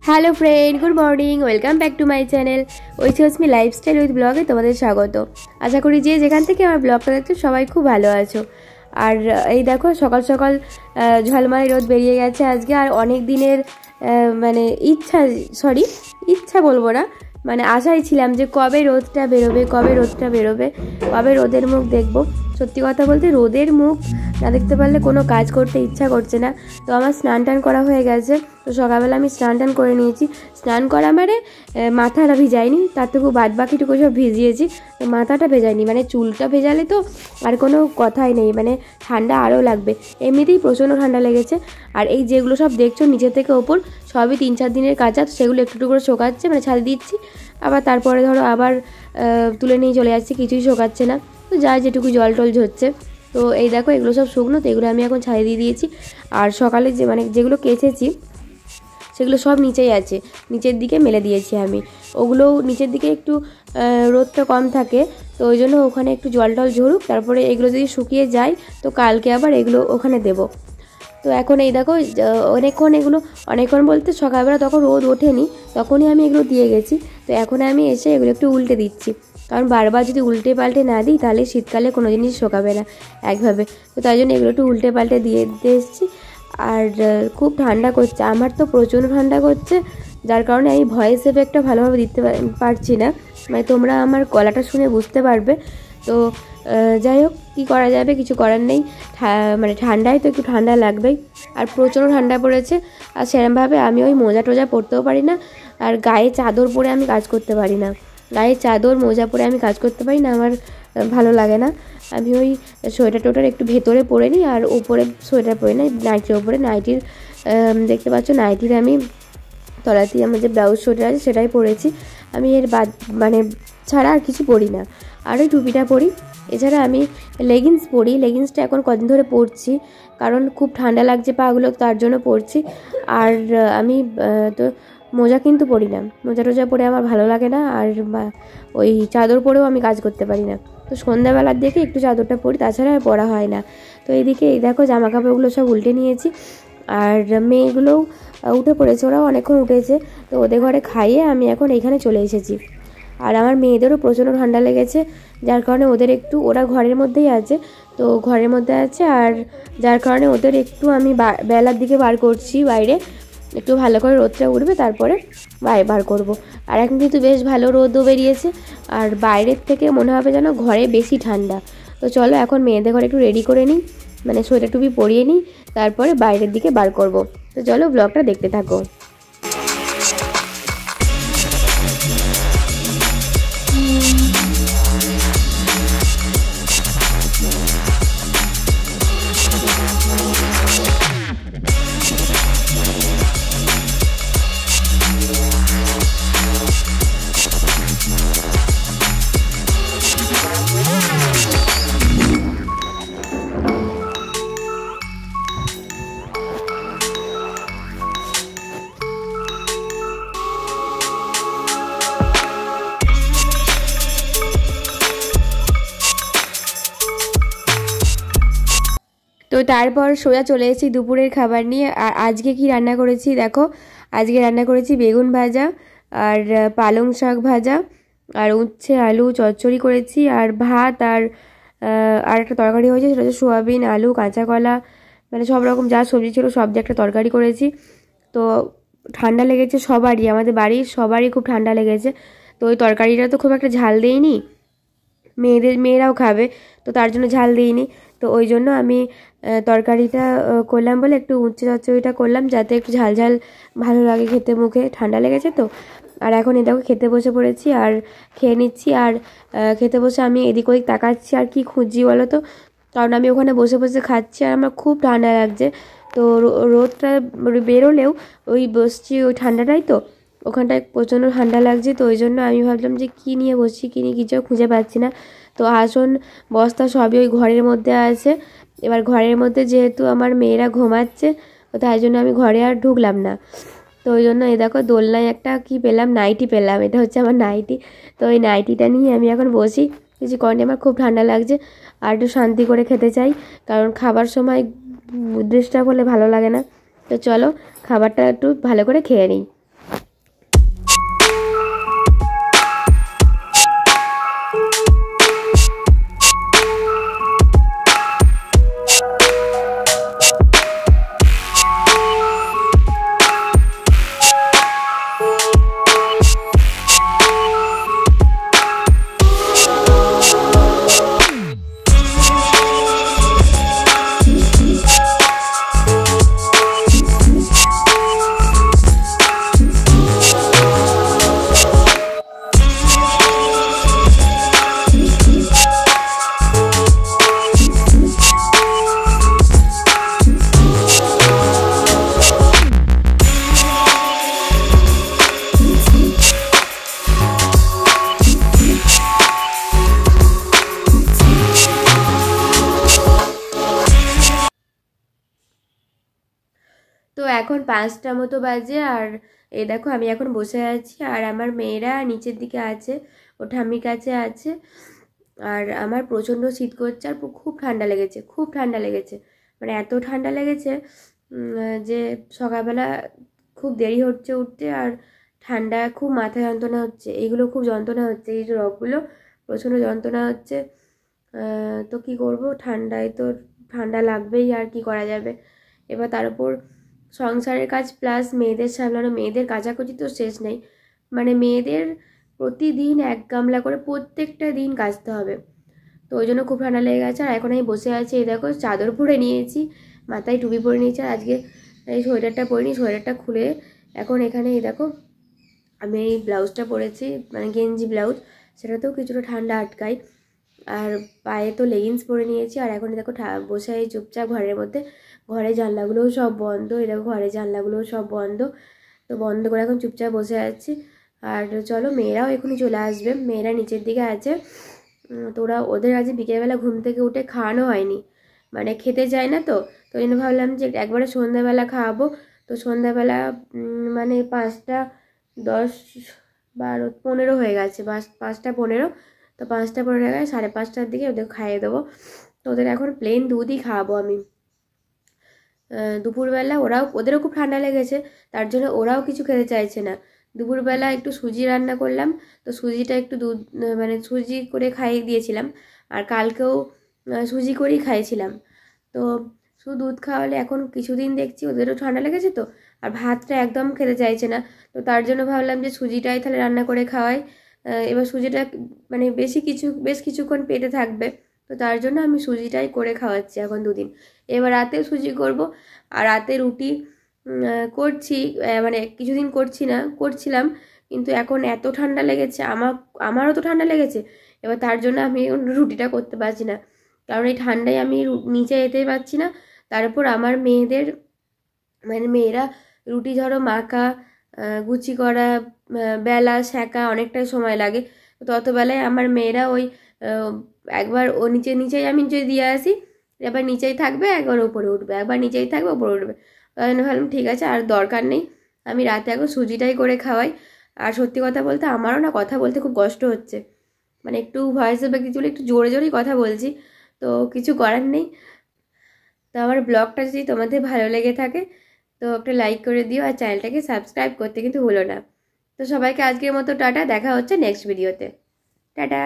Hello friend, good morning, welcome back to my channel ঐতিহ্যমি lifestyle with ব্লগে তোমাদের স্বাগত। আশা করি যে যেখান থেকে আমার ব্লগটা দেখছো সবাই খুব ভালো আছো। আর এই দেখো সকাল সকাল ঝলমলে রোদ বেরিয়ে গেছে আজকে। আর অনেক দিনের মানে ইচ্ছা বলবো না, মানে আশাই ছিলাম যে কবে রোদটা বেরোবে, কবে রোদের মুখ দেখবো। সত্যি কথা বলতে রোদের মুখ না দেখতে পারলে কোনো কাজ করতে ইচ্ছা করছে না। তো আমার স্নান টান করা হয়ে গেছে। তো সকালবেলা আমি স্নান টান করে নিয়েছি। স্নান করা মানে মাথাটা ভিজাইনি, তার থেকে বাদ বাকিটুকু সব ভিজিয়েছি। তো মাথাটা ভেজাইনি, মানে চুলটা ভেজালে তো আর কোনো কথাই নেই, মানে ঠান্ডা আরও লাগবে। এমনিতেই প্রচণ্ড ঠান্ডা লেগেছে। আর এই যেগুলো সব দেখছো নিচে থেকে ওপর সবই 3-4 দিনের কাঁচা, তো সেগুলো একটু করে শোকাচ্ছে, মানে ছাদ দিচ্ছি। আবার তারপরে ধরো আবার তুলে নিয়ে চলে যাচ্ছি, কিছুই শোকাচ্ছে না। তো যা যেটুকু জল টল ঝরছে। তো এই দেখো এগুলো সব শুকনো, তো এগুলো আমি এখন ছাড়িয়ে দিয়ে দিয়েছি। আর সকালে যেগুলো কেচেছি সেগুলো সব নিচেই আছে, নিচের দিকে মেলে দিয়েছি আমি। ওগুলো নিচের দিকে একটু রোদটা কম থাকে, তো ওই জন্য ওখানে একটু জল টল ঝরুক, তারপরে এগুলো যদি শুকিয়ে যায় তো কালকে আবার এগুলো ওখানে দেবো। তো এখন এই দেখো অনেকক্ষণ বলতে সকালবেলা তখন রোদ ওঠেনি, তখনই আমি এগুলো দিয়ে গেছি। তো এখন আমি এসে এগুলো একটু উল্টে দিচ্ছি, কারণ বারবার যদি উল্টে পাল্টে না দিই তাহলে শীতকালে কোনো জিনিস শোকাবে না একভাবে। তো তাই জন্য এগুলো একটু উল্টে পাল্টে দিয়ে এসেছি। আর খুব ঠান্ডা করছে, আমার তো প্রচণ্ড ঠান্ডা করছে, যার কারণে আমি ভয়েস এফেক্টটা ভালোভাবে দিতে পারছি না, মানে তোমরা আমার গলাটা শুনে বুঝতে পারবে। তো যাই হোক, কী করা যাবে, কিছু করার নেই। মানে ঠান্ডায় তো একটু ঠান্ডা লাগবেই। আর প্রচণ্ড ঠান্ডা পড়েছে, আর সেরকমভাবে আমি ওই মোজা টোজা পরতেও পারি না, আর গায়ে চাদর পরে আমি কাজ করতে পারি না। গায়ে চাদর মোজা পরে আমি কাজ করতে পারি না, আমার ভালো লাগে না। আমি ওই সোয়েটার টোটার একটু ভেতরে পরে নিই, আর উপরে সোয়েটার পরে নিই, নাইটির ওপরে নাইটির দেখতে পাচ্ছ নাইটির আমি তলাতেই আমার যে ব্লাউজ সোয়েটার আছে সেটাই পরেছি। আমি এর মানে ছাড়া আর কিছু পরি না। আর ওই টুপিটা পরি, এছাড়া আমি লেগিংস পরি। লেগিংসটা এখন কদিন ধরে পরছি, কারণ খুব ঠান্ডা লাগছে পাগুলো, তার জন্য পরছি। আর আমি তো মোজা কিন্তু পরি না, মোজা টোজা পরে আমার ভালো লাগে না। আর ওই চাদর পরেও আমি কাজ করতে পারি না। তো সন্ধ্যাবেলার দিকে একটু চাদরটা পরি, তাছাড়া আর পরা হয় না। তো এইদিকে এই দেখো জামা কাপড়গুলো সব উল্টে নিয়েছি। আর মেয়েগুলোও উঠে পড়েছে, ওরাও অনেকক্ষণ উঠেছে। তো ওদের ঘরে খাইয়ে আমি এখন এইখানে চলে এসেছি। আর আমার মেয়েদেরও প্রচণ্ড ঠান্ডা লেগেছে, যার কারণে ওরা ঘরের মধ্যেই আছে, তো ঘরের মধ্যে আছে। আর যার কারণে ওদের একটু আমি বেলার দিকে বার করছি বাইরে, একটু ভালো করে রোদটা উঠবে তারপরে বাইরে বার করব। আর এখন কিন্তু বেশ ভালো রোদও বেরিয়েছে, আর বাইরের থেকে মনে হবে যেন ঘরে বেশি ঠান্ডা। তো চলো এখন মেয়েদের ঘরে একটু রেডি করে নিই, মানে সোয়েটার টুপি পরিয়ে নিই, তারপরে বাইরের দিকে বার করব। তো চলো ব্লগটা দেখতে থাকো। তো তারপর সোজা চলে এসেছি দুপুরের খাবার নিয়ে। আর আজকে কি রান্না করেছি দেখো, আজকে রান্না করেছি বেগুন ভাজা, আর পালং শাক ভাজা, আর উচ্ছে আলু চচ্চড়ি করেছি, আর ভাত, আর একটা তরকারি হয়েছে, সেটা হচ্ছে সোয়াবিন আলু কাঁচা কলা, মানে সব রকম যা সবজি ছিল সব দিয়ে একটা তরকারি করেছি। তো ঠান্ডা লেগেছে সবারই, আমাদের বাড়ির সবারই খুব ঠান্ডা লেগেছে। তো ওই তরকারিটা তো খুব একটা ঝাল দেইনি, মেয়েরাও খাবে, তো তার জন্য ঝাল দিইনি। তো ওই জন্য আমি তরকারিটা করলাম বলে একটু উচ্ছে চচ্চড়িটা করলাম, যাতে একটু ঝাল ঝাল ভালো লাগে খেতে, মুখে ঠান্ডা লেগেছে তো। আর এখন এটাকে খেতে বসে পড়েছি, আর খেয়ে নিচ্ছি। আর খেতে বসে আমি এদিক ওদিক তাকাচ্ছি আর কি খুঁজছি বলো তো, কারণ আমি ওখানে বসে বসে খাচ্ছি আর আমার খুব ঠান্ডা লাগছে। তো রোদটা বেরোলেও ওই বসছি ওই ঠান্ডাটাই, তো ওখানটায় প্রচণ্ড ঠান্ডা লাগছে। তো ওই জন্য আমি ভাবলাম যে কী নিয়ে বসছি, কী নিয়ে কিছু খুঁজে পাচ্ছি না। তো আসন বস্তা সবই ওই ঘরের মধ্যে আছে। এবার ঘরের মধ্যে যেহেতু আমার মেয়েরা ঘুমাচ্ছে, তো তাই জন্য আমি ঘরে আর ঢুকলাম না। তো ওই জন্য এই দেখো দোলনায় একটা কি পেলাম, নাইটি পেলাম, এটা হচ্ছে আমার নাইটি। তো ওই নাইটিটা নিয়ে আমি এখন বসি, কিছু করেনি, আমার খুব ঠান্ডা লাগছে। আর একটু শান্তি করে খেতে চাই, কারণ খাবার সময় ডিস্টার্ব হলে ভালো লাগে না। তো চলো খাবারটা একটু ভালো করে খেয়ে নিই। এখন 5টা মতো বাজে। আর এই দেখো আমি এখন বসে আছি, আর আমার মেয়েরা নিচের দিকে আছে, ও ঠাম্মির কাছে আছে। আর আমার প্রচণ্ড শীত করছে, আর খুব ঠান্ডা লেগেছে, খুব ঠান্ডা লেগেছে, মানে এত ঠান্ডা লেগেছে যে সকালবেলা খুব দেরি হচ্ছে উঠতে। আর ঠান্ডা, খুব মাথা যন্ত্রণা হচ্ছে, এইগুলো খুব যন্ত্রণা হচ্ছে, এই যে রগগুলো প্রচণ্ড যন্ত্রণা হচ্ছে। তো কি করব, ঠান্ডায় তো ঠান্ডা লাগবেই, আর কি করা যাবে। এবার তার উপর সংসারের কাজ প্লাস মেয়েদের সামলানো, মেয়েদের কাচাকুচি তো শেষ নেই, মানে মেয়েদের প্রতিদিন 1 গামলা করে প্রত্যেকটা দিন কাচতে হবে। তো ওই জন্য খুব ঠান্ডা লেগে গেছে। আর এখন আমি বসে আছি, এই দেখো চাদর পরে নিয়েছি, মাথায় টুপি পরে নিয়েছি, আর আজকে এই সোয়েটারটা পরিনি, সোয়েটারটা খুলে এখন এখানে এই দেখো আমি এই ব্লাউজটা পরেছি, মানে গেঞ্জি ব্লাউজ, সেটাতেও কিছুটা ঠান্ডা আটকায়। আর পায়ে তো লেগিংস পরে নিয়েছি। আর এখন দেখো বসে এই চুপচাপ ঘরের মধ্যে, ঘরের জানলাগুলোও সব বন্ধ, এই দেখো ঘরের জানলাগুলোও সব বন্ধ, তো বন্ধ করে এখন চুপচাপ বসে আছি। আর চলো, মেয়েরাও এখনই চলে আসবে, মেয়েরা নিচের দিকে আছে। তো ওদের আজ বিকেলবেলা ঘুম থেকে উঠে খাওয়ানো হয়নি, মানে খেতে চায় না, তো ওই জন্য ভাবলাম যে একবারে সন্ধ্যাবেলা খাওয়াবো। তো সন্ধ্যাবেলা মানে 5টা 10 12 15 হয়ে গেছে, 5টা 15, তো 5টা 15 গেছে, 5:30টার দিকে ওদের খাইয়ে দেবো। তো ওদের এখন প্লেন দুধই খাওয়াবো আমি। দুপুরবেলা ওদেরও খুব ঠান্ডা লেগেছে, তার জন্য ওরাও কিছু খেতে চাইছে না। দুপুরবেলা একটু সুজি রান্না করলাম, তো সুজিটা একটু দুধ মানে সুজি করে খাইয়ে দিয়েছিলাম, আর কালকেও সুজি করেই খাইয়েছিলাম। তো শুধু দুধ খাওয়ালে এখন কিছুদিন দেখছি ওদেরও ঠান্ডা লেগেছে, তো আর ভাতটা একদম খেতে চাইছে না। তো তার জন্য ভাবলাম যে সুজিটাই তাহলে রান্না করে খাওয়াই। এবার সুজিটা মানে বেশ কিছুক্ষণ পেটে থাকবে, তো তার জন্য আমি সুজিটাই করে খাওয়াচ্ছি এখন 2 দিন। এবার রাতেও সুজি করব, আর রাতে রুটি করছি, মানে কিছুদিন করছিলাম, কিন্তু এখন এত ঠান্ডা লেগেছে, আমারও তো ঠান্ডা লেগেছে। এবার তার জন্য আমি রুটিটা করতে পারছি না, কারণ এই ঠান্ডায় আমি নিচে যেতেই পারছি না। তার উপর আমার মেয়েদের, মানে মেয়েরা রুটি ধরো মাখা, গুচি করা, বেলা সেঁকা অনেকটাই সময় লাগে। তত বেলায় আমার মেয়েরা ওই একবার ও নিচেই আমি যদি দিয়ে আসি, এবার নিচেই থাকবে, একবার ওপরে উঠবে, একবার নিচেই থাকবে, ওপরে উঠবে। তাই জন্য ভাবলাম ঠিক আছে, আর দরকার নেই, আমি রাতে এখন সুজিটাই করে খাওয়াই। আর সত্যি কথা বলতে আমারও না কথা বলতে খুব কষ্ট হচ্ছে, মানে একটু ভয়েসের বা কিছু একটু জোরে জোরেই কথা বলছি, তো কিছু করার নেই। তো আমার ব্লগটা যদি তোমাদের ভালো লেগে থাকে তো একটা লাইক করে দিও, আর চ্যানেলটাকে সাবস্ক্রাইব করতে কিন্তু ভুলো না। তো সবাইকে আজকের মতো টাটা, দেখা হচ্ছে নেক্সট ভিডিওতে, টাটা।